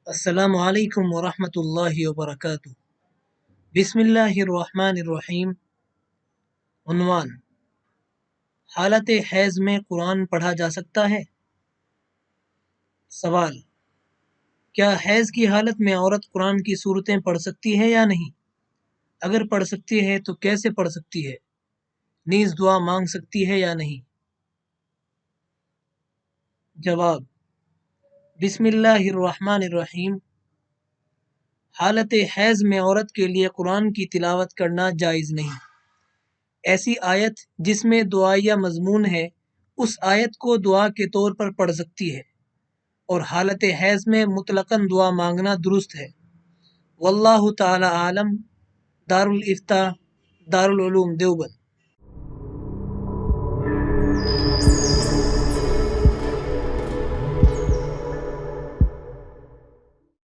السلام علیکم ورحمۃ اللہ وبرکاتہ۔ بسم اللہ الرحمن الرحیم۔ عنوان: حالت حیض میں قرآن پڑھا جا سکتا ہے؟ سوال: کیا حیض کی حالت میں عورت قرآن کی صورتیں پڑھ سکتی ہے یا نہیں؟ اگر پڑھ سکتی ہے تو کیسے پڑھ سکتی ہے؟ نیز دعا مانگ سکتی ہے یا نہیں؟ جواب: بسم اللہ الرحمن الرحیم۔ حالت حیض میں عورت کے لیے قرآن کی تلاوت کرنا جائز نہیں۔ ایسی آیت جس میں دعائیہ مضمون ہے اس آیت کو دعا کے طور پر پڑھ سکتی ہے، اور حالت حیض میں مطلقاً دعا مانگنا درست ہے۔ واللہ تعالی عالم۔ دارالفتاح، دارالعلوم دیوبند۔